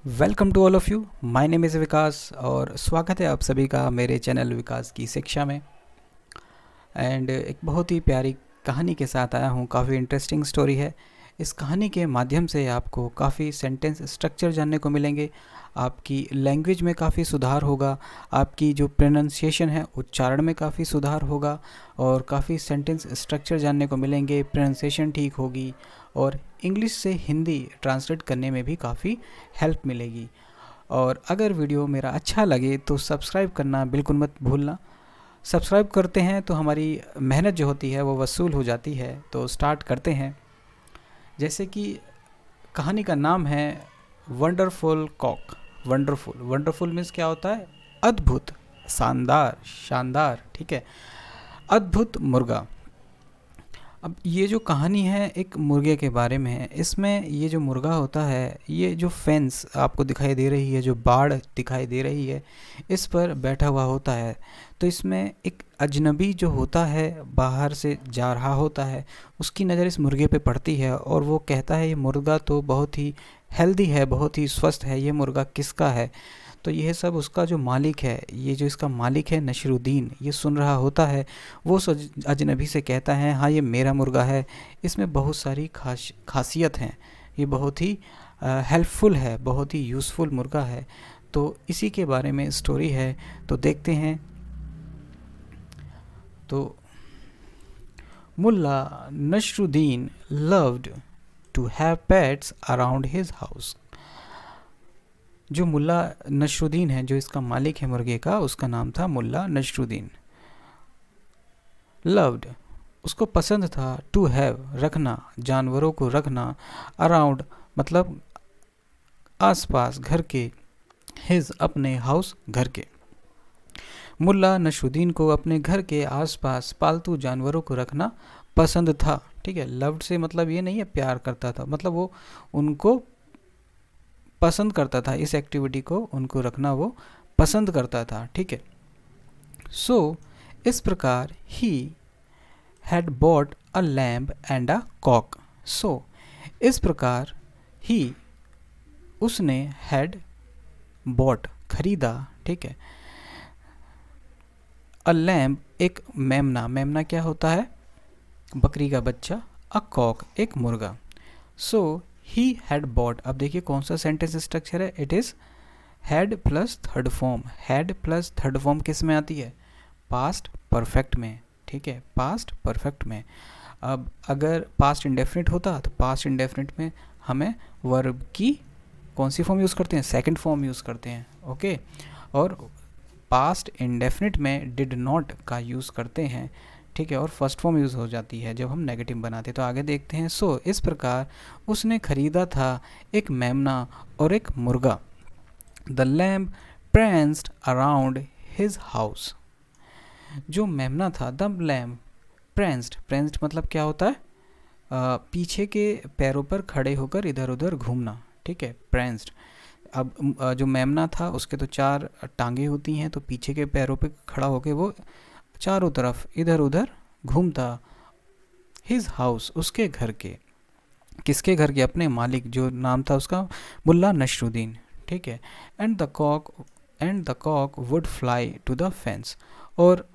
Welcome to all of you. My name is Vikas और स्वागत है आप सभी का मेरे चैनल विकास की शिक्षा में। एंड एक बहुत ही प्यारी कहानी के साथ आया हूँ। काफ़ी इंटरेस्टिंग स्टोरी है। इस कहानी के माध्यम से आपको काफ़ी सेंटेंस स्ट्रक्चर जानने को मिलेंगे, आपकी लैंग्वेज में काफ़ी सुधार होगा, आपकी जो प्रोनाउंसिएशन है उच्चारण में काफ़ी सुधार होगा और काफ़ी सेंटेंस स्ट्रक्चर जानने को मिलेंगे, प्रोनाउंसिएशन ठीक होगी और इंग्लिश से हिंदी ट्रांसलेट करने में भी काफ़ी हेल्प मिलेगी। और अगर वीडियो मेरा अच्छा लगे तो सब्सक्राइब करना बिल्कुल मत भूलना। सब्सक्राइब करते हैं तो हमारी मेहनत जो होती है वो वसूल हो जाती है। तो स्टार्ट करते हैं। जैसे कि कहानी का नाम है wonderful cock. Wonderful, wonderful means क्या होता है? अद्भुत, शानदार, शानदार, ठीक है। अद्भुत मुर्गा। अब ये जो कहानी है एक मुर्गे के बारे में है। इसमें ये जो मुर्गा होता है, ये जो फेंस आपको दिखाई दे रही है, जो बाड़ दिखाई दे रही है, इस पर बैठा हुआ होता है। तो इसमें एक अजनबी जो होता है, बाहर से जा रहा होता है, उसकी नज़र इस मुर्गे पे पड़ती है और वो कहता है ये मुर्गा तो बहुत ही हेल्दी है, बहुत ही स्वस्थ है, ये मुर्गा किसका है? तो यह सब उसका जो मालिक है, ये जो इसका मालिक है नसरुद्दीन, ये सुन रहा होता है। वो अजनबी से कहता है हाँ ये मेरा मुर्गा है, इसमें बहुत सारी खासियत हैं, ये बहुत ही हेल्पफुल है, बहुत ही यूज़फुल मुर्गा है। तो इसी के बारे में स्टोरी है, तो देखते हैं। तो Mulla Nasruddin loved to have pets around his house. जो मुल्ला नसरुद्दीन है, जो इसका मालिक है मुर्गे का, उसका नाम था मुल्ला नसरुद्दीन। लव्ड, उसको पसंद था, टू हैव, रखना, जानवरों को रखना, अराउंड मतलब आसपास, घर के, हिज, अपने, हाउस, घर के। मुल्ला नसरुद्दीन को अपने घर के आसपास पालतू जानवरों को रखना पसंद था। ठीक है, लव्ड से मतलब ये नहीं है प्यार करता था, मतलब वो उनको पसंद करता था, इस एक्टिविटी को उनको रखना वो पसंद करता था। ठीक है। सो इस प्रकार he had bought a lamb and a cock. So इस प्रकार ही, उसने, हैड, बॉट, खरीदा, ठीक है, अ लैम्ब, एक मेमना, मेमना क्या होता है? बकरी का बच्चा, अ कॉक, एक मुर्गा। सो ही हैड बॉट, अब देखिए कौन सा सेंटेंस स्ट्रक्चर है, it is had plus third form. Had plus third form किस में आती है? पास्ट परफेक्ट में। ठीक है, पास्ट परफेक्ट में। अब अगर पास्ट इंडेफिनिट होता तो पास्ट इंडेफिनिट में हमें वर्ब की कौन सी फॉर्म यूज़ करते हैं? सेकंड फॉर्म यूज़ करते हैं। ओके, और पास्ट इंडेफिनिट में डिड नॉट का यूज़ करते हैं। ठीक है, और फर्स्ट फॉर्म यूज़ हो जाती है जब हम नेगेटिव बनाते हैं। तो आगे देखते हैं। सो इस प्रकार उसने खरीदा था एक मेमना और एक मुर्गा। The lamb pranced around his house. जो मेमना था, द लैम्ब pranced, pranced मतलब क्या होता है? पीछे के पैरों पर खड़े होकर इधर उधर घूमना। ठीक है, pranced। अब जो मेमना था उसके तो चार टांगे होती हैं, तो पीछे के पैरों पे खड़ा होकर वो चारों तरफ इधर उधर घूमता। हिज हाउस, उसके घर के। किसके घर के? अपने मालिक, जो नाम था उसका मुल्ला नसरुद्दीन। ठीक है। And the cock would fly to the fence, और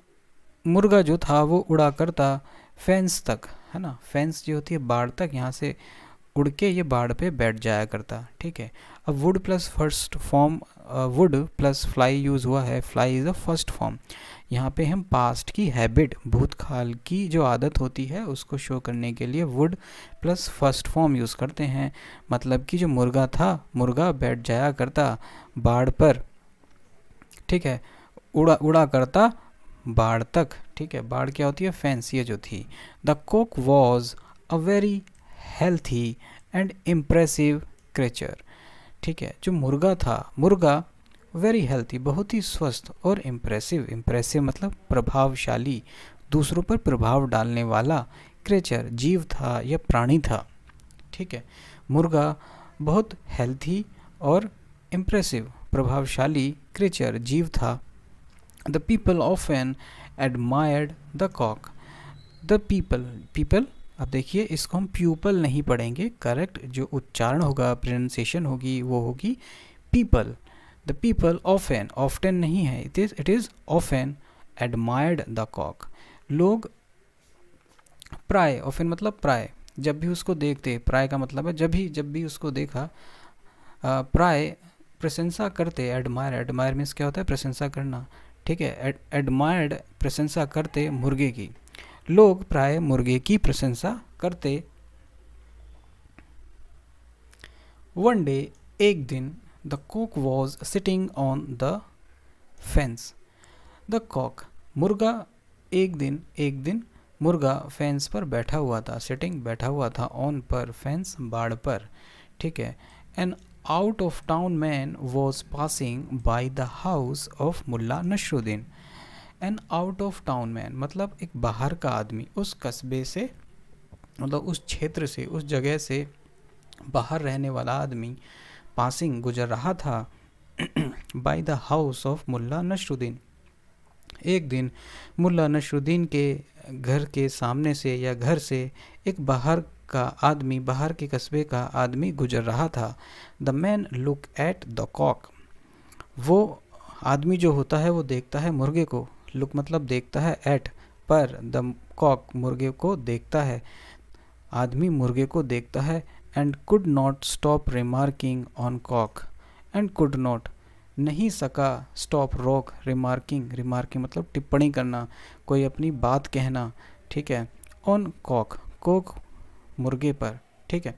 मुर्गा जो था वो उड़ा करता फेंस तक, है ना, फेंस जो होती है बाड़ तक, यहाँ से उड़ के ये बाड़ पे बैठ जाया करता। ठीक है। अब would plus first form, would plus fly use हुआ है, fly is the first form. यहाँ पे हम पास्ट की हैबिट, भूतकाल की जो आदत होती है उसको शो करने के लिए would plus first form use करते हैं। मतलब कि जो मुर्गा था, मुर्गा बैठ जाया करता बाड़ पर। ठीक है, उड़ा उड़ा करता बाड़ तक। ठीक है, बाड़ क्या होती है? फेंस, ये जो थी। The cock was a very healthy and impressive creature. ठीक है, जो मुर्गा था, मुर्गा वेरी हेल्थी, बहुत ही स्वस्थ, और इम्प्रेसिव, इम्प्रेसिव मतलब प्रभावशाली, दूसरों पर प्रभाव डालने वाला, क्रेचर, जीव था या प्राणी था। ठीक है, मुर्गा बहुत हेल्थी और इम्प्रेसिव, प्रभावशाली, क्रेचर, जीव था। The people often admired the cock. The people, people, अब देखिए इसको हम प्यूपल नहीं पढ़ेंगे, करेक्ट जो उच्चारण होगा, प्रोनाउंसिएशन होगी वो होगी द पीपल ऑफन नहीं है, it is often admired the cock. लोग प्राय, ऑफन मतलब प्राय, जब भी उसको देखते, प्राय का मतलब है जब भी उसको देखा, प्राय प्रशंसा करते, एडमायर मीन्स क्या होता है, प्रशंसा करना, ठीक है, एडमायर्ड प्रशंसा करते मुर्गे की, लोग प्राय मुर्गे की प्रशंसा करते। वन डे, एक दिन, the cock was sitting on the fence. The cock मुर्गा, एक दिन मुर्गा फेंस पर बैठा हुआ था, सिटिंग बैठा हुआ था, ऑन पर फेंस बाड़ पर, ठीक है। An out of town man was passing by the house of Mulla Nasruddin. An out of town man मतलब एक बाहर का आदमी, उस कस्बे से, मतलब उस क्षेत्र से, उस जगह से बाहर रहने वाला आदमी, पासिंग गुजर रहा था, bye the house of Mulla Nasruddin. एक दिन मुल्ला नसरुद्दीन के घर के सामने से या घर से एक बाहर का आदमी, बाहर के कस्बे का आदमी गुजर रहा था। The man look at the cock. वो आदमी जो होता है वो देखता है मुर्गे को, लुक मतलब देखता है, एट पर, द कॉक मुर्गे को देखता है, आदमी मुर्गे को देखता है। And could not stop remarking on cock. And could not नहीं सका, स्टॉप रोक, रिमार्किंग मतलब टिप्पणी करना, कोई अपनी बात कहना, ठीक है, ऑन कॉक मुर्गे पर, ठीक है।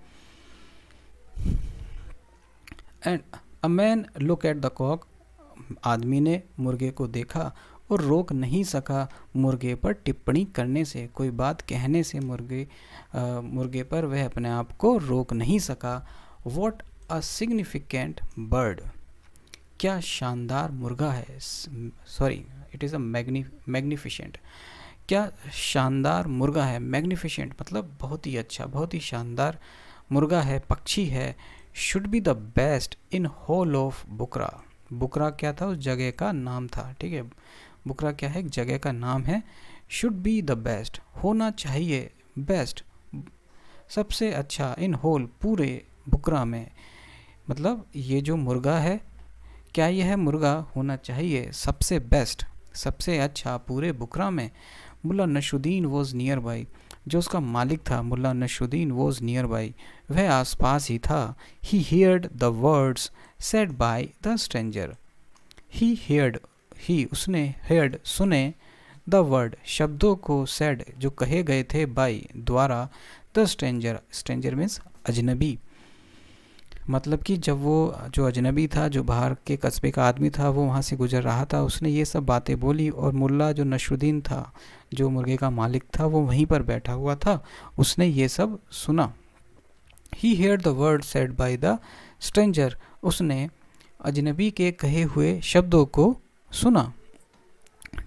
And a man look at the cock, आदमी ने मुर्गे को देखा और रोक नहीं सका मुर्गे पर टिप्पणी करने से, कोई बात कहने से मुर्गे पर वह अपने आप को रोक नहीं सका। वॉट अ सिग्निफिकेंट बर्ड, क्या शानदार मुर्गा है, sorry it is a magnificent, क्या शानदार मुर्गा है, मैग्निफिशेंट मतलब बहुत ही अच्छा, बहुत ही शानदार मुर्गा है, पक्षी है। Should be the best in whole of Bukhara. Bukhara क्या था, उस जगह का नाम था, ठीक है, बुकरा क्या है, एक जगह का नाम है। शुड बी द बेस्ट होना चाहिए, बेस्ट सबसे अच्छा, इन होल पूरे, बुकरा में मतलब ये जो मुर्गा है, क्या यह मुर्गा होना चाहिए सबसे बेस्ट, सबसे अच्छा पूरे बुकरा में। Mulla Nasruddin was nearby, जो उसका मालिक था Mulla Nasruddin was nearby, वह आसपास ही था। He heard the words said by the stranger. He heard, he उसने, हेयर्ड सुने, द वर्ड शब्दों को, सेड जो कहे गए थे, बाय द्वारा, द स्ट्रेंजर मीन्स अजनबी, मतलब कि जब वो जो अजनबी था, जो बाहर के कस्बे का आदमी था, वो वहाँ से गुजर रहा था, उसने ये सब बातें बोली, और मुल्ला जो नसरुद्दीन था, जो मुर्गे का मालिक था, वो वहीं पर बैठा हुआ था, उसने ये सब सुना। He hear the word said by the stranger, उसने अजनबी के कहे हुए शब्दों को सुना,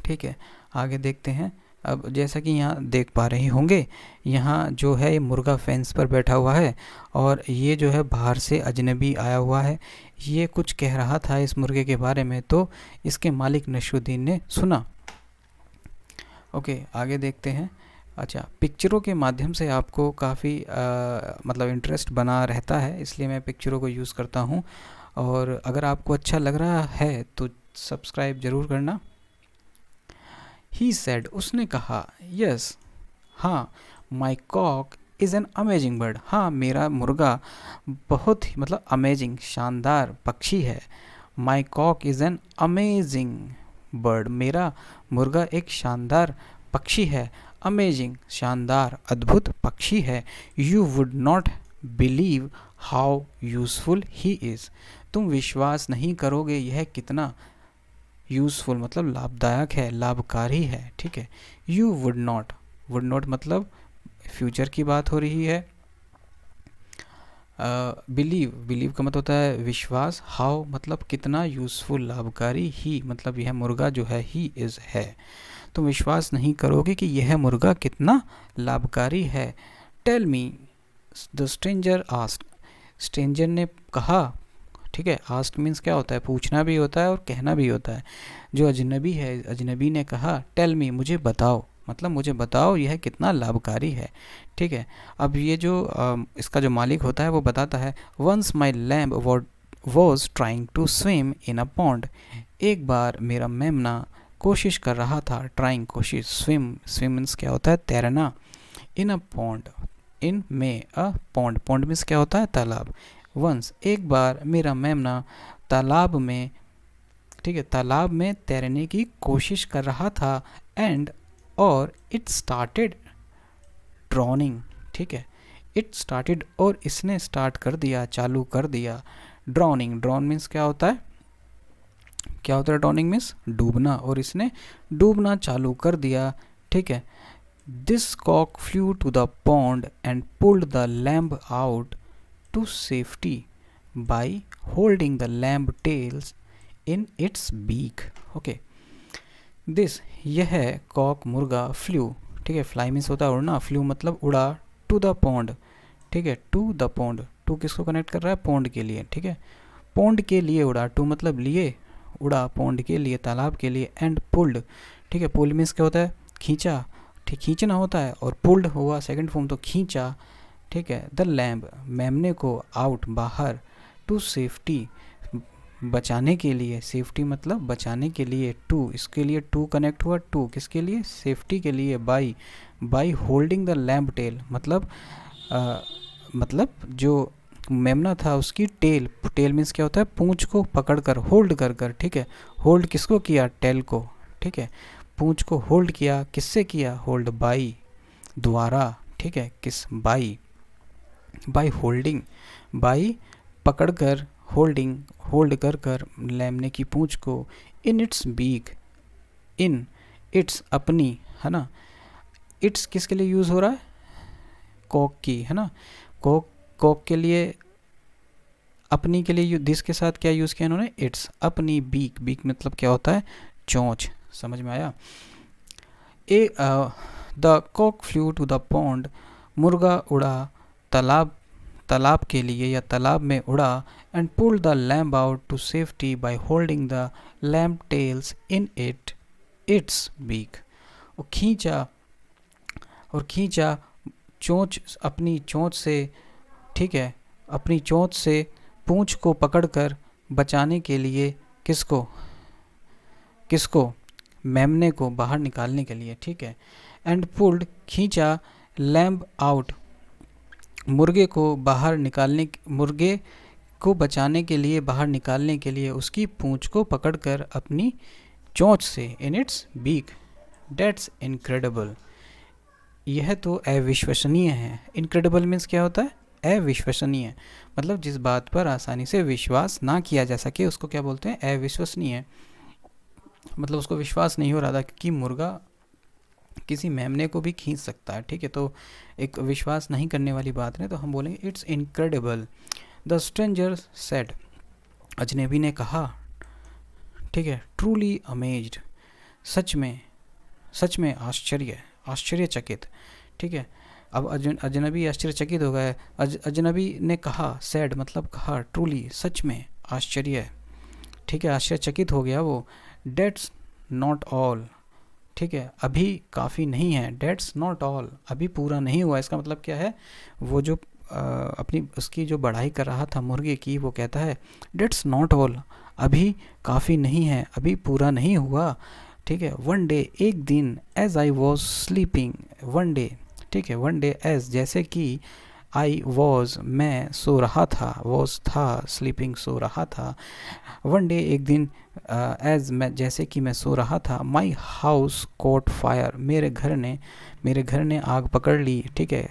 ठीक है। आगे देखते हैं। अब जैसा कि यहाँ देख पा रहे होंगे, यहाँ जो है ये मुर्गा फेंस पर बैठा हुआ है और ये जो है बाहर से अजनबी आया हुआ है, ये कुछ कह रहा था इस मुर्गे के बारे में, तो इसके मालिक नसरुद्दीन ने सुना। ओके, आगे देखते हैं। अच्छा, पिक्चरों के माध्यम से आपको काफ़ी मतलब इंटरेस्ट बना रहता है, इसलिए मैं पिक्चरों को यूज़ करता हूँ, और अगर आपको अच्छा लग रहा है तो सब्सक्राइब ज़रूर करना। ही सेड, उसने कहा, यस हाँ, my cock is an amazing bird, हाँ मेरा मुर्गा बहुत ही मतलब अमेजिंग शानदार पक्षी है। My cock is an amazing bird, मेरा मुर्गा एक शानदार पक्षी है। अमेजिंग शानदार अद्भुत पक्षी है। You would not believe how useful he is, तुम विश्वास नहीं करोगे यह कितना यूज़फुल मतलब लाभदायक है, लाभकारी है, ठीक है। यू वुड नॉट मतलब फ्यूचर की बात हो रही है। बिलीव का मतलब होता है विश्वास, हाउ मतलब कितना, यूज़फुल लाभकारी, ही मतलब यह मुर्गा जो है, ही इज़ है, तुम विश्वास नहीं करोगे कि यह मुर्गा कितना लाभकारी है। Tell me, the stranger asked, stranger ने कहा, ठीक है। आस्क मीन्स क्या होता है, पूछना भी होता है और कहना भी होता है। जो अजनबी है, अजनबी ने कहा, टेल मी मुझे बताओ, मतलब मुझे बताओ यह कितना लाभकारी है, ठीक है। अब ये जो इसका जो मालिक होता है वो बताता है, once my lamb was trying to swim in a pond. एक बार मेरा मेमना कोशिश कर रहा था, ट्राइंग कोशिश, स्विम, स्विम मीन्स क्या होता है, तैरना, इन अ पॉन्ड, इन में अ पॉन्ड, पॉन्ड मीन्स क्या होता है, तालाब। वंस, एक बार मेरा मेमना तालाब में, ठीक है, तालाब में तैरने की कोशिश कर रहा था, एंड, और इट स्टार्टेड ड्रॉनिंग, ठीक है, इट स्टार्टेड, और इसने स्टार्ट कर दिया, चालू कर दिया, ड्रॉनिंग, ड्रॉन मीन्स क्या होता है, क्या होता है ड्रॉनिंग मीन्स डूबना, और इसने डूबना चालू कर दिया, ठीक है। This cock flew to the pond and pulled the lamb out to safety by holding the lamb tails in its beak. Okay, this, यह कॉक मुर्गा, फ्लू, ठीक है, फ्लाई मीन्स होता है उड़ना, फ्लू मतलब उड़ा, टू द पॉन्ड, ठीक है, टू द पॉन्ड, टू किसको कनेक्ट कर रहा है, पॉन्ड के लिए, ठीक है, पॉन्ड के लिए उड़ा, टू मतलब लिए, उड़ा, पॉन्ड के लिए, तालाब के लिए, एंड पुल्ड, ठीक है, पुल मीन्स क्या होता है, खींचा, ठीक, खींचना होता है, और पुल्ड हुआ सेकंड फॉर्म तो खींचा, ठीक है, द लैम्ब, मेमने को, आउट, बाहर, टू सेफ्टी, बचाने के लिए, सेफ्टी मतलब बचाने के लिए, टू, इसके लिए टू कनेक्ट हुआ, टू किसके लिए, सेफ्टी के लिए, by, by holding the lamb tail, मतलब जो मेमना था उसकी टेल, टेल मीन्स क्या होता है, पूंछ को पकड़कर, होल्ड कर कर, ठीक है, होल्ड किसको किया, टेल को, ठीक है, पूंछ को होल्ड किया, किससे किया, होल्ड, बाई, द्वारा, ठीक है, किस, बाई, बाई होल्डिंग, बाई पकड़कर, होल्डिंग, होल्ड कर कर, लेमने की पूंछ को, in its beak, in its, अपनी, है ना, इट्स किसके लिए यूज़ हो रहा है, कॉक की, है ना, कॉक, कॉक के लिए, अपनी के लिए, दिस के साथ क्या यूज़ किया इन्होंने, इट्स, अपनी, बीक, बीक मतलब क्या होता है, चोंच, समझ में आया। A the cock flew to the pond, मुर्गा उड़ा तालाब, तालाब के लिए या तालाब में उड़ा, and pull the lamb out to safety by holding the lamb tails in its beak, और खींचा, और खींचा चोंच, अपनी चोंच से, ठीक है, अपनी चोंच से पूंछ को पकड़कर बचाने के लिए, किसको, किसको, मेमने को बाहर निकालने के लिए, ठीक है, एंड पुल्ड, खींचा, लैम्ब आउट, मुर्गे को बाहर निकालने, मुर्गे को बचाने के लिए, बाहर निकालने के लिए, उसकी पूंछ को पकड़कर अपनी चोंच से, in its beak, that's incredible, यह तो अविश्वसनीय है, इनक्रेडिबल मीन्स क्या होता है, अविश्वसनीय, मतलब जिस बात पर आसानी से विश्वास ना किया जा सके उसको क्या बोलते हैं, अविश्वसनीय, मतलब उसको विश्वास नहीं हो रहा था कि मुर्गा किसी मेमने को भी खींच सकता है, ठीक है, तो एक विश्वास नहीं करने वाली बात है, तो हम बोलेंगे it's incredible. The stranger said, अजनबी ने कहा, ठीक है, ट्रूली अमेज्ड, सच में, सच में आश्चर्य, आश्चर्यचकित, ठीक है, अब अजनबी आश्चर्यचकित हो गए, अजनबी ने कहा, सैड मतलब कहा, ट्रूली सच में, आश्चर्य, ठीक है, आश्चर्यचकित हो गया वो, डेट्स नॉट ऑल, ठीक है, अभी काफ़ी नहीं है, डेट्स नॉट ऑल, अभी पूरा नहीं हुआ, इसका मतलब क्या है, वो जो अपनी उसकी जो बढ़ाई कर रहा था मुर्गे की, वो कहता है डेट्स नॉट ऑल, अभी काफ़ी नहीं है, अभी पूरा नहीं हुआ, ठीक है, वन डे, एक दिन, as I was sleeping, one day, ठीक है, वन डे, एज जैसे कि, आई वॉज मैं सो रहा था, वॉज था, स्लीपिंग सो रहा था, वन डे एक दिन, एज मैं जैसे कि मैं सो रहा था, माई हाउस कॉट फायर, मेरे घर ने आग पकड़ ली, ठीक है,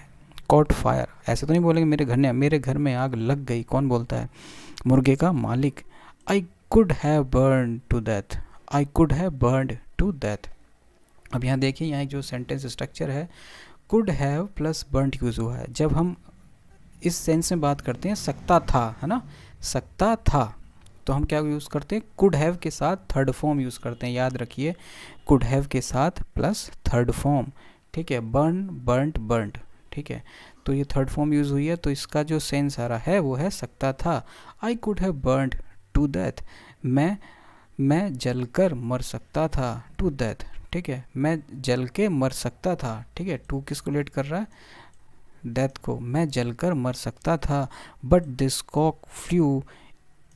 कॉट फायर, ऐसे तो नहीं बोलेंगे मेरे घर में आग लग गई, कौन बोलता है, मुर्गे का मालिक, I could have burn to death, I could have burn to death. अब यहाँ देखिए, यहाँ जो सेंटेंस स्ट्रक्चर है, could have plus burn use हुआ है, जब हम इस सेंस में बात करते हैं सकता था, है ना, सकता था, तो हम क्या यूज़ करते हैं, कुड हैव के साथ थर्ड फॉर्म यूज़ करते हैं, याद रखिए, कुड हैव के साथ प्लस थर्ड फॉर्म, ठीक है, बर्न, बर्नट, बर्नट, ठीक है, तो ये थर्ड फॉर्म यूज़ हुई है, तो इसका जो सेंस आ रहा है वो है सकता था, I could have burned to death, मैं जलकर मर सकता था, टू डेथ, ठीक है, मैं जल के मर सकता था, ठीक है, टू किसको लेट कर रहा है, डेथ को, मैं जलकर मर सकता था, but this cock flew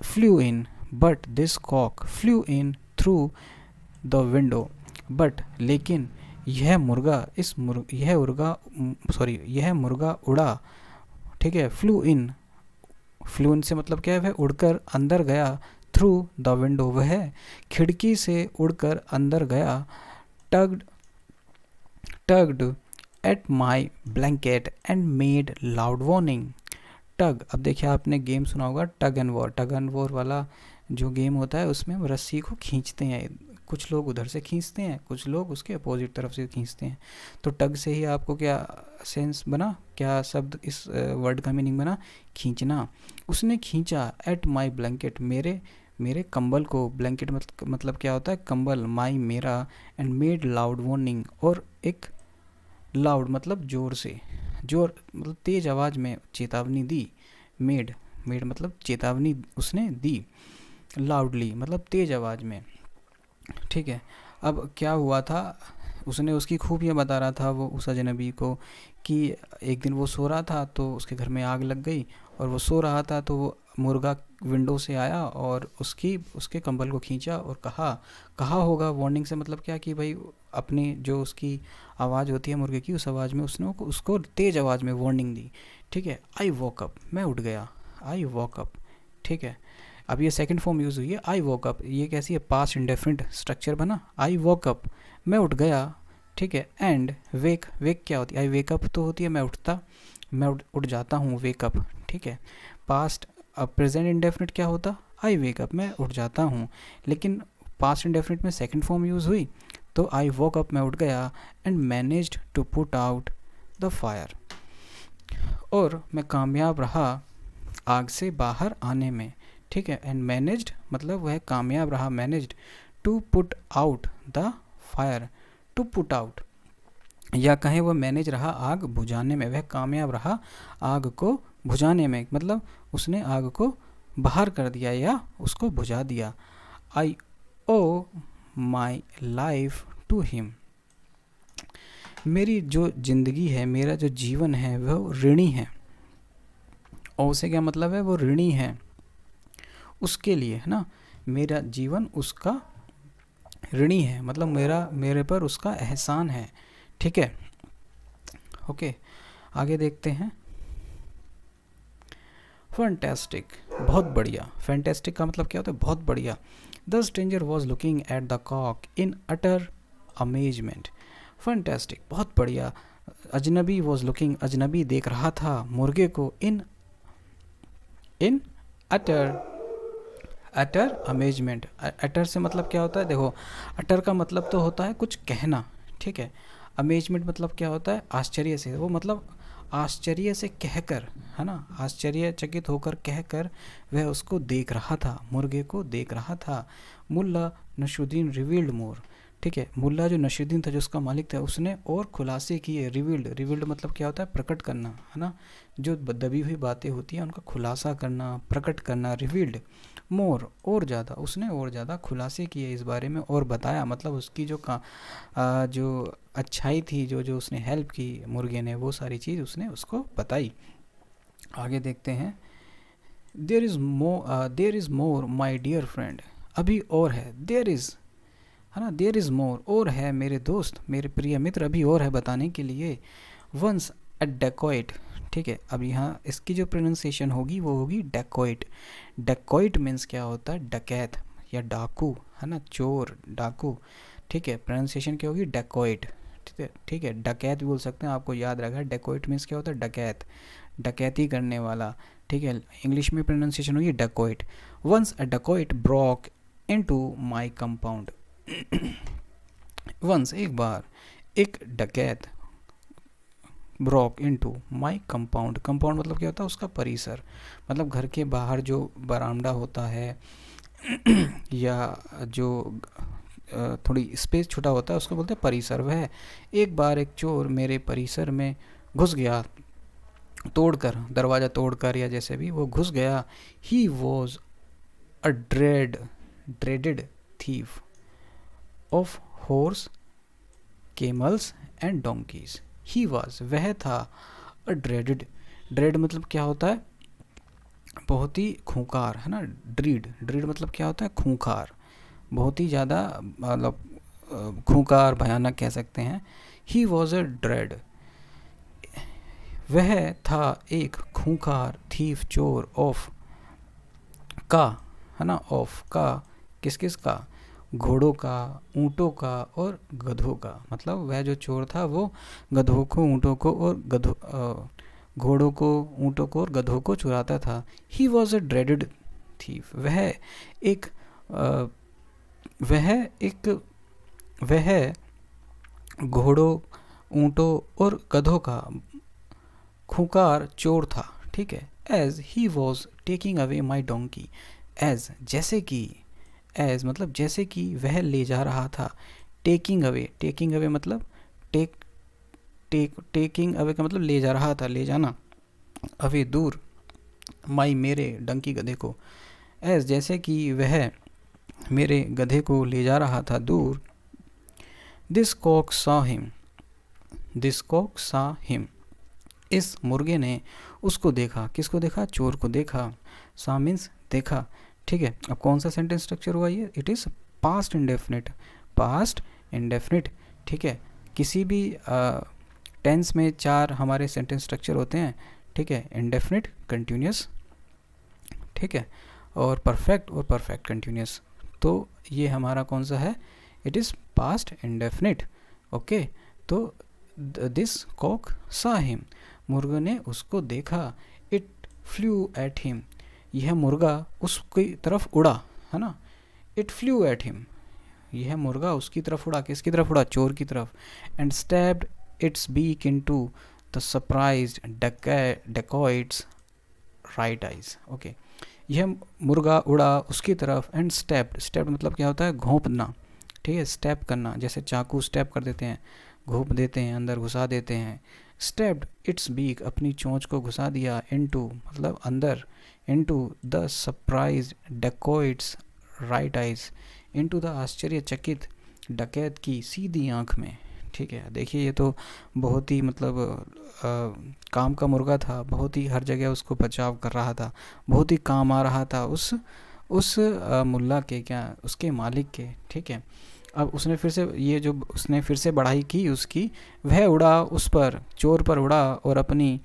flew in, but this cock flew in through the window. But लेकिन यह मुर्गा यह मुर्गा उड़ा, ठीक है. फ्लू इन से मतलब क्या है, वह उड़कर अंदर गया. थ्रू द विंडो, वह खिड़की से उड़कर अंदर गया. Tugged at my blanket and made loud warning. Tug, अब देखिए आपने गेम सुना होगा टग एंड वॉर वाला जो गेम होता है, उसमें हम रस्सी को खींचते हैं. कुछ लोग उधर से खींचते हैं, कुछ लोग उसके अपोजिट तरफ से खींचते हैं. तो टग से ही आपको क्या सेंस बना, क्या शब्द इस वर्ड का मीनिंग बना, खींचना. उसने खींचा एट माई ब्लैंकेट, मेरे कंबल को. ब्लैंकेट मतलब क्या होता है, कंबल. माई मेरा, एंड मेड लाउड वार्निंग, और एक लाउड मतलब जोर से, जोर मतलब तेज आवाज़ में चेतावनी दी. मेड मतलब चेतावनी उसने दी. लाउडली मतलब तेज आवाज़ में, ठीक है. अब क्या हुआ था, उसने उसकी खूबियाँ बता रहा था वो उस अजनबी को, कि एक दिन वो सो रहा था तो उसके घर में आग लग गई, और वो सो रहा था तो वो मुर्गा विंडो से आया और उसके कंबल को खींचा और कहा होगा वार्निंग से मतलब क्या, कि भाई अपनी जो उसकी आवाज़ होती है मुर्गे की, उस आवाज़ में उसने उसको तेज़ आवाज़ में वार्निंग दी, ठीक है. आई वॉक अप, मैं उठ गया. आई वॉक अप, ठीक है. अब ये सेकंड फॉर्म यूज़ हुई है आई वॉक अप. ये कैसी है, पास्ट इंडेफिनिट स्ट्रक्चर बना. आई वॉक अप, मैं उठ गया, ठीक है. एंड वेक क्या होती है, आई वेक अप तो होती है मैं उठता, मैं उठ जाता हूँ, वेक अप, ठीक है. पास्ट. अब प्रेजेंट इंडेफिनिट क्या होता, आई वेक अप, मैं उठ जाता हूँ. लेकिन पास्ट इंडेफिनिट में सेकंड फॉर्म यूज़ हुई, तो आई वॉक अप, मैं उठ गया. And managed to put out the fire, और मैं कामयाब रहा आग से बाहर आने में, ठीक है. एंड मैनेज्ड मतलब वह कामयाब रहा, managed to put out the fire, to put out, या कहें वह मैनेज रहा आग बुझाने में, वह कामयाब रहा आग को बुझाने में, मतलब उसने आग को बाहर कर दिया या उसको बुझा दिया. आई ओ माई लाइफ टू हिम, मेरी जो ज़िंदगी है, मेरा जो जीवन है वह ऋणी है. ओ से क्या मतलब है, वो ऋणी है उसके लिए, है ना. मेरा जीवन उसका ऋणी है, मतलब मेरे पर उसका एहसान है, ठीक है. ओके, आगे देखते हैं. फैंटास्टिक, बहुत बढ़िया. फैंटास्टिक का मतलब क्या होता है, बहुत बढ़िया. The stranger was looking at the cock in utter amazement. Fantastic, बहुत बढ़िया. अजनबी वॉज लुकिंग, अजनबी देख रहा था मुर्गे को. इन अटर अमेजमेंट. अटर से मतलब क्या होता है, देखो अटर का मतलब तो होता है कुछ कहना, ठीक है. अमेजमेंट मतलब क्या होता है, आश्चर्य से, वो मतलब आश्चर्य से कहकर, है ना, आश्चर्यचकित होकर कहकर वह उसको देख रहा था, मुर्गे को देख रहा था. मुल्ला नशुद्दीन रिवील्ड मोर, ठीक है. मुल्ला जो नशुद्दीन था, जो उसका मालिक था, उसने और खुलासे किए. रिवील्ड मतलब क्या होता है, प्रकट करना, है ना. जो दबी हुई बातें होती हैं उनका खुलासा करना, प्रकट करना. रिवील्ड मोर, और ज़्यादा, उसने और ज़्यादा खुलासे किए इस बारे में और बताया, मतलब उसकी जो अच्छाई थी, जो उसने हेल्प की मुर्गे ने, वो सारी चीज़ उसने उसको बताई. आगे देखते हैं. There is more my dear friend, अभी और है. देयर इज़, है ना, देयर इज़ मोर, और है मेरे दोस्त, मेरे प्रिय मित्र, अभी और है बताने के लिए. वंस अ डेकोइट, ठीक है. अब यहाँ इसकी जो प्रोनाउंसिएशन होगी वो होगी डेकोइट. डेकोइट मीन्स क्या होता है, डकैत या डाकू, है ना, चोर, डाकू, ठीक है. प्रोनाउंसिएशन क्या होगी, डेकोइट, ठीक है. डकैत भी बोल सकते हैं, आपको याद रखा. डेकोइट मीन्स क्या होता है, डकैत, डकैती करने वाला, ठीक है. इंग्लिश में प्रोनाउंसिएशन होगी dacoit. Once a dacoit broke into my compound. Once एक बार, एक डकैत, broke into my compound. Compound मतलब क्या होता है, उसका परिसर, मतलब घर के बाहर जो बरामदा होता है या जो थोड़ी स्पेस छोटा होता है उसको बोलते हैं परिसर. वह एक बार एक चोर मेरे परिसर में घुस गया, तोड़कर, दरवाज़ा तोड़कर या जैसे भी वो घुस गया. He was a dreaded thief of horse, camels and donkeys. He was, वह था. अ ड्रेड मतलब क्या होता है, बहुत ही खूंखार, है ना, ड्रीड, ड्रीड मतलब क्या होता है, खूंखार, बहुत ही ज़्यादा, मतलब खूंखार, भयानक कह सकते हैं। ही वॉज अ ड्रेड, वह था एक खूंखार, थीफ, चोर, ऑफ का, है ना, ऑफ का, किस किस का, घोड़ों का, ऊँटों का और गधों का। मतलब वह जो चोर था वो गधों को, ऊँटों को और घोड़ों को, ऊँटों को और गधों को चुराता था। ही वॉज अ ड्रेडेड थीफ, एक अ, वह एक वह घोड़ों, ऊँटों और गधों का खूंखार चोर था, ठीक है। As he was taking away my donkey, as जैसे कि, एज मतलब जैसे कि वह ले जा रहा था, टेकिंग अवे, टेकिंग अवे मतलब टेक टेकिंग अवे का मतलब ले जा रहा था, ले जाना, अवे दूर, माई मेरे, डंकी गधे को, एज जैसे कि वह मेरे गधे को ले जा रहा था दूर। This cock saw him, this cock saw him, इस मुर्गे ने उसको देखा, किसको देखा, चोर को देखा, सा मीन्स देखा, ठीक है। अब कौन सा सेंटेंस स्ट्रक्चर हुआ ये, it is past indefinite, past indefinite, ठीक है। किसी भी टेंस में 4 हमारे सेंटेंस स्ट्रक्चर होते हैं, ठीक है, इंडेफिनिट, कंटिन्यूस, ठीक है, और परफेक्ट और परफेक्ट कंटिन्यूस। तो ये हमारा कौन सा है, it is past indefinite, okay. तो दिस कॉक सा हिम, मुर्गे ने उसको देखा, इट फ्लू एट हिम, यह मुर्गा उसकी तरफ उड़ा, है ना, इट फ्लू एट हिम, यह मुर्गा उसकी तरफ उड़ा, किसकी तरफ उड़ा, चोर की तरफ, and stabbed its beak into the surprised dacoit's right eyes, okay. यह मुर्गा उड़ा उसकी तरफ, एंड स्टैब्ड, स्टैब्ड मतलब क्या होता है, घोंपना, ठीक है, स्टैब करना, जैसे चाकू स्टैब कर देते हैं, घोंप देते हैं, अंदर घुसा देते हैं। स्टेप्ड इट्स बीक, अपनी चोंच को घुसा दिया, इनटू मतलब अंदर, into the surprise dacoits right eyes, into the आश्चर्यचकित डकैत की सीधी आंख में, ठीक है। देखिए ये तो बहुत ही मतलब काम का मुर्गा था, बहुत ही हर जगह उसको बचाव कर रहा था, बहुत ही काम आ रहा था उस मुल्ला के, क्या उसके मालिक के, ठीक है। अब उसने फिर से ये जो उसने फिर से बढ़ाई की उसकी, वह उड़ा उस पर, चोर पर उड़ा और अपनी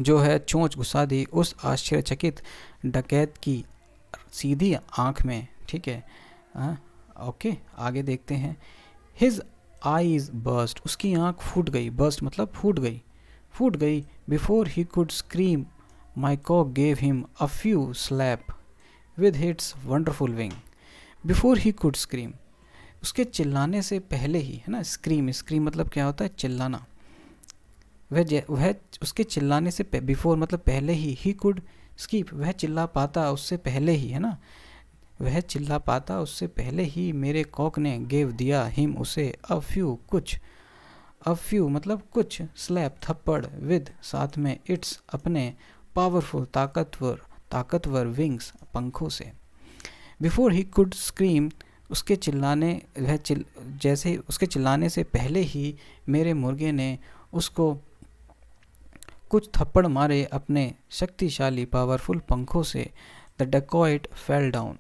जो है चोंच घुसा दी उस आश्चर्यचकित डकैत की सीधी आंख में, ठीक है। ओके, आगे देखते हैं। हिज आईज बर्स्ट, उसकी आंख फूट गई, बर्स्ट मतलब फूट गई, फूट गई। Before he could scream my cock gave him a few slap with its wonderful wing. Before he could scream, उसके चिल्लाने से पहले ही, है ना, स्क्रीम, स्क्रीम मतलब क्या होता है, चिल्लाना, वह उसके चिल्लाने से, बिफोर मतलब पहले ही कुड स्कीप, वह चिल्ला पाता उससे पहले ही, है ना, वह चिल्ला पाता उससे पहले ही मेरे कॉक ने गेव दिया हिम उसे अ फ्यू कुछ, अ फ्यू मतलब कुछ, स्लैप थप्पड़, विद साथ में, इट्स अपने, पावरफुल ताकतवर विंग्स पंखों से। बिफोर ही कुड स्क्रीम, उसके चिल्लाने से पहले ही मेरे मुर्गे ने उसको कुछ थप्पड़ मारे अपने शक्तिशाली पावरफुल पंखों से। द डेकॉइट फेल डाउन,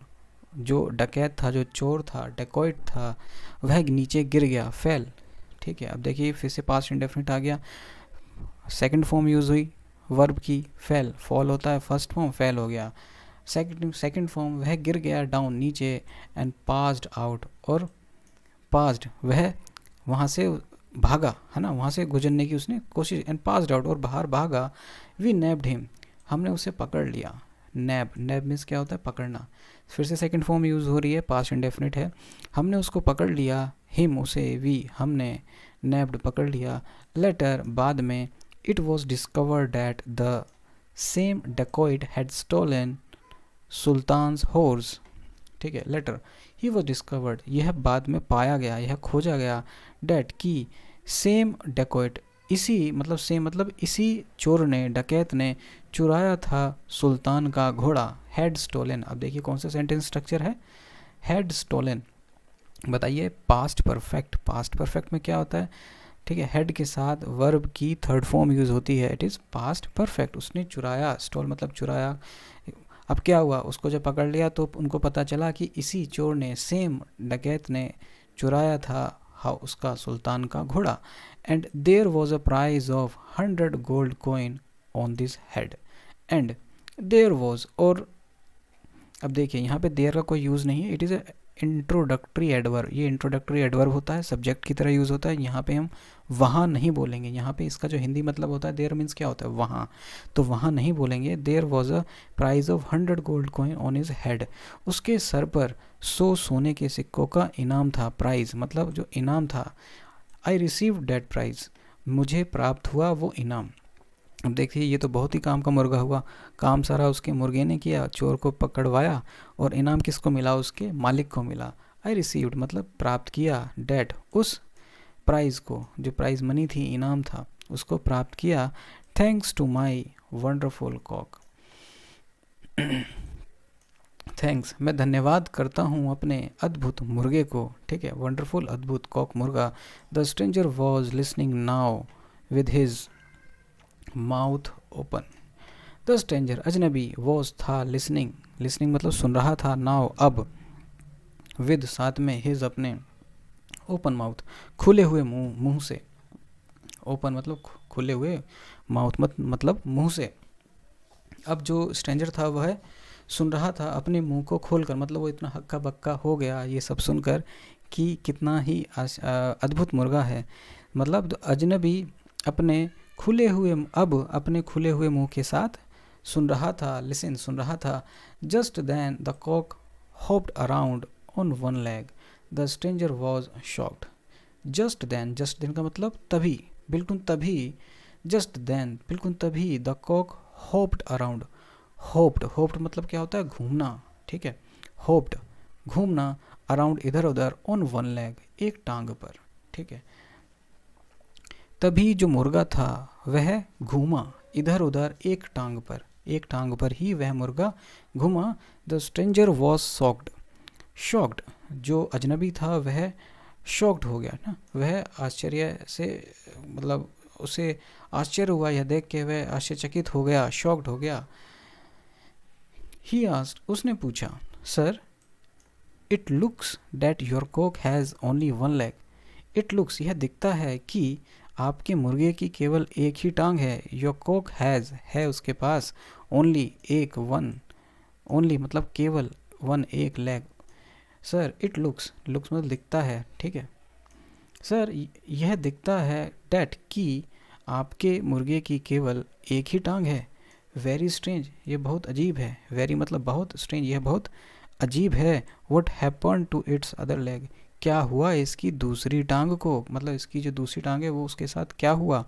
जो डकैत था, जो चोर था, डेकॉइट था, वह नीचे गिर गया, फेल, ठीक है। अब देखिए फिर से पास्ट इंडेफिनिट आ गया, सेकंड फॉर्म यूज़ हुई वर्ब की, फेल, फॉल होता है फर्स्ट फॉर्म, फेल हो गया सेकंड फॉर्म, वह गिर गया, डाउन नीचे, एंड पास्ड आउट, और पास्ड वह वहाँ से भागा, है ना, वहाँ से गुजरने की उसने कोशिश, एंड पास्ड आउट और बाहर भागा। वी नैब्ड हिम, हमने उसे पकड़ लिया, नैब, नैब मीन्स क्या होता है, पकड़ना। फिर से सेकंड फॉर्म यूज़ हो रही है, पास्ट इंडेफिनिट है, हमने उसको पकड़ लिया, हिम उसे, वी हमने, नैब्ड पकड़ लिया। लेटर बाद में, it was discovered that the same dacoit had stolen sultan's horse, ठीक है। लेटर ही वॉज डिस्कवर्ड, यह बाद में पाया गया, यह खोजा गया, डेट की, सेम डेकॉइट, इसी मतलब सेम मतलब इसी चोर ने, डकैत ने चुराया था सुल्तान का घोड़ा, हैड स्टोलन। अब देखिए कौन सा सेंटेंस स्ट्रक्चर है, हैड स्टोलन। बताइए पास्ट परफेक्ट, पास्ट परफेक्ट में क्या होता है, ठीक है, हेड के साथ वर्ब की थर्ड फॉर्म यूज़ होती है, इट इज़ पास्ट परफेक्ट। उसने चुराया, स्टॉल मतलब चुराया। अब क्या हुआ, उसको जब पकड़ लिया तो उनको पता चला कि इसी चोर ने, सेम डकैत ने चुराया था उसका सुल्तान का घोड़ा। And there was a prize of 100 gold coin on this head. And there was, और अब देखिए यहाँ पे देयर का कोई यूज़ नहीं है, इट इज़ इंट्रोडक्टरी एडवर्ब। ये इंट्रोडक्टरी एडवर्ब होता है, सब्जेक्ट की तरह यूज़ होता है। यहाँ पे हम वहाँ नहीं बोलेंगे। यहाँ पे इसका जो हिंदी मतलब होता है, देयर मीन्स क्या होता है, वहाँ, तो वहाँ नहीं बोलेंगे। There was a prize of 100 gold coin on his head. उसके सर पर 100 सोने के सिक्कों का इनाम था। प्राइज मतलब जो इनाम था, आई रिसीव्ड दैट प्राइज, मुझे प्राप्त हुआ वो इनाम। अब देखिए ये तो बहुत ही काम का मुर्गा हुआ, काम सारा उसके मुर्गे ने किया, चोर को पकड़वाया, और इनाम किसको मिला, उसके मालिक को मिला। आई रिसीव्ड मतलब प्राप्त किया, डेट उस प्राइज़ को, जो प्राइज़ मनी थी, इनाम था, उसको प्राप्त किया, thanks to my wonderful cock. Thanks, मैं धन्यवाद करता हूँ अपने अद्भुत मुर्गे को, ठीक है, वंडरफुल अद्भुत कॉक मुर्गा। The stranger was listening now with his mouth open. The stranger अजनबी, वॉज था, लिसनिंग, लिसनिंग मतलब सुन रहा था, नाउ अब, विद साथ में, हिज अपने, ओपन माउथ खुले हुए मुंह, मुंह से, ओपन मतलब खुले हुए, माउथ मतलब मुंह से। अब जो स्ट्रेंजर था वह सुन रहा था अपने मुंह को खोलकर, मतलब वो इतना हक्का बक्का हो गया ये सब सुनकर कि कितना ही अद्भुत मुर्गा है। मतलब अजनबी अपने खुले हुए, अब अपने खुले हुए मुंह के साथ सुन रहा था, लिसन सुन रहा था। Just then the cock hopped around on one leg, the stranger was shocked. Just then, just then का मतलब तभी, बिल्कुल तभी, जस्ट देन बिल्कुल तभी, the cock hopped around, hopped, hopped मतलब क्या होता है, घूमना, ठीक है, होप्ड घूमना, अराउंड इधर उधर, ऑन वन लेग एक टांग पर, ठीक है। तभी जो मुर्गा था वह घूमा इधर उधर एक टांग पर, एक टांग पर ही वह मुर्गा घूमा। The stranger was shocked, shocked जो अजनबी था वह शॉक्ड हो गया ना, वह आश्चर्य से, मतलब उसे आश्चर्य हुआ, यह देख के वह आश्चर्यचकित हो गया, शॉक्ड हो गया। ही आस्क्ड, उसने पूछा, sir it looks that your Coke has only one leg. It looks यह दिखता है कि आपके मुर्गे की केवल एक ही टांग है। योर कोक हैज़ है उसके पास, ओनली एक, वन, ओनली मतलब केवल, वन एक, leg. Sir it looks, looks मतलब दिखता है, ठीक है। सर यह दिखता है, डैट कि आपके मुर्गे की केवल एक ही टांग है। वेरी स्ट्रेंज, ये बहुत अजीब है, वेरी मतलब बहुत, स्ट्रेंज यह बहुत अजीब है। What happen to its other leg, क्या हुआ इसकी दूसरी टांग को, मतलब इसकी जो दूसरी टांग है वो उसके साथ क्या हुआ।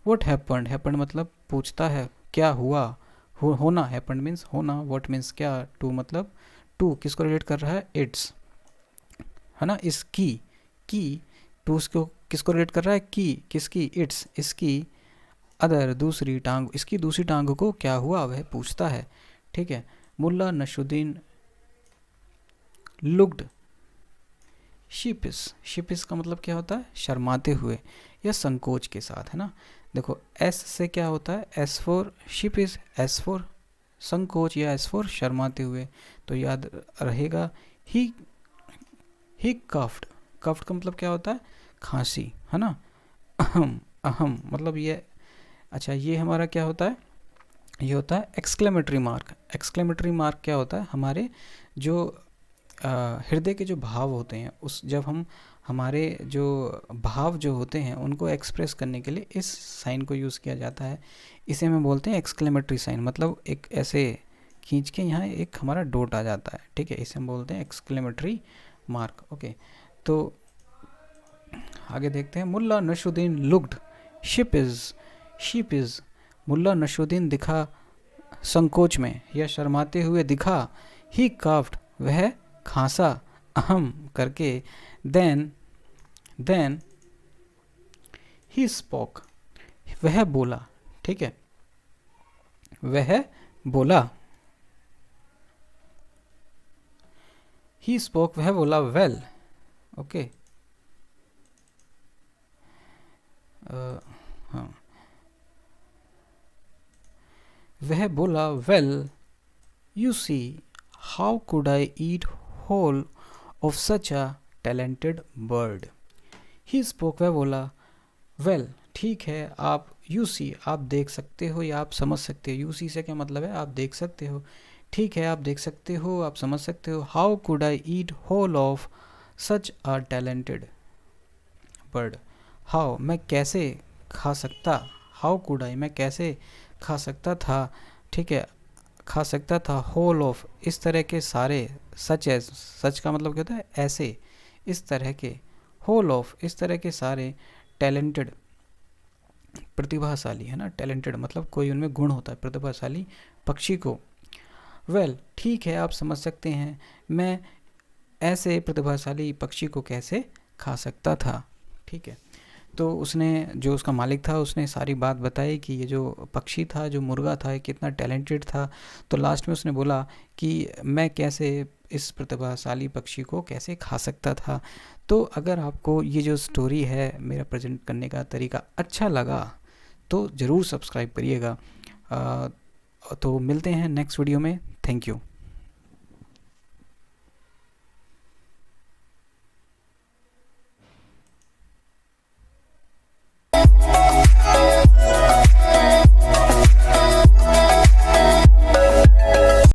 वट हैपन, हैपन मतलब पूछता है, क्या हुआ, होना, हैपन मीन्स होना, वट मीन्स क्या, टू मतलब टू किसको रिलेट कर रहा है, इट्स, है ना, इसकी, की, टू उसको किसको रिलेट कर रहा है, की, किसकी, इट्स, इसकी, अदर दूसरी टांग, इसकी दूसरी टांग को क्या हुआ वह पूछता है, ठीक है। मुल्ला नशुद्दीन लुक्ड शिपिस, शिपिस का मतलब क्या होता है, शर्माते हुए या संकोच के साथ, है ना। देखो एस से क्या होता है, एस फॉर शिपिस, एस फॉर संकोच या एस फॉर शर्माते हुए, तो याद रहेगा। ही कफ्ड, कफ्ड का मतलब क्या होता है, खांसी, है ना। अहम, अहम मतलब ये, अच्छा ये हमारा क्या होता है, ये होता है एक्सक्लेमेटरी मार्क। एक्सक्लेमेटरी मार्क क्या होता है, हमारे जो हृदय के जो भाव होते हैं, उस जब हम हमारे जो भाव जो होते हैं उनको एक्सप्रेस करने के लिए इस साइन को यूज़ किया जाता है। इसे हम बोलते हैं एक्सक्लेमेटरी साइन, मतलब एक ऐसे खींच के यहाँ एक हमारा डॉट आ जाता है, ठीक है, इसे हम बोलते हैं एक्सक्लेमेटरी मार्क। ओके, तो आगे देखते हैं। मुल्ला नशुद्दीन लुक्ड शीप इज़, मुल्ला नशुद्दीन दिखा संकोच में या शर्माते हुए दिखा। ही काफ्ड वह खांसा, अहम करके। देन ही स्पोक वह बोला, ठीक है, वह बोला। ही स्पोक वह बोला, वेल, ओके, हाँ, वह बोला, well you see how could I eat whole of such a talented bird. He spoke, वह बोला, वेल ठीक है, आप यू सी आप देख सकते हो या आप समझ सकते हो। यू सी से क्या मतलब है, आप देख सकते हो। ठीक है, आप देख सकते हो, आप समझ सकते हो। How could I eat whole of such a talented bird. How मैं कैसे खा सकता, हाउ कुड आई मैं कैसे खा सकता था, ठीक है, खा सकता था, होल ऑफ इस तरह के सारे, सच एज, सच का मतलब क्या होता है, ऐसे, इस तरह के, होल ऑफ इस तरह के सारे, टैलेंटेड प्रतिभाशाली, है ना, टैलेंटेड मतलब कोई उनमें गुण होता है, प्रतिभाशाली पक्षी को। वेल ठीक है, आप समझ सकते हैं, मैं ऐसे प्रतिभाशाली पक्षी को कैसे खा सकता था। ठीक है, तो उसने, जो उसका मालिक था, उसने सारी बात बताई कि ये जो पक्षी था, जो मुर्गा था, ये कितना टैलेंटेड था। तो लास्ट में उसने बोला कि मैं कैसे इस प्रतिभाशाली पक्षी को कैसे खा सकता था। तो अगर आपको ये जो स्टोरी है, मेरा प्रेजेंट करने का तरीका अच्छा लगा तो ज़रूर सब्सक्राइब करिएगा। तो मिलते हैं नेक्स्ट वीडियो में। Thank you.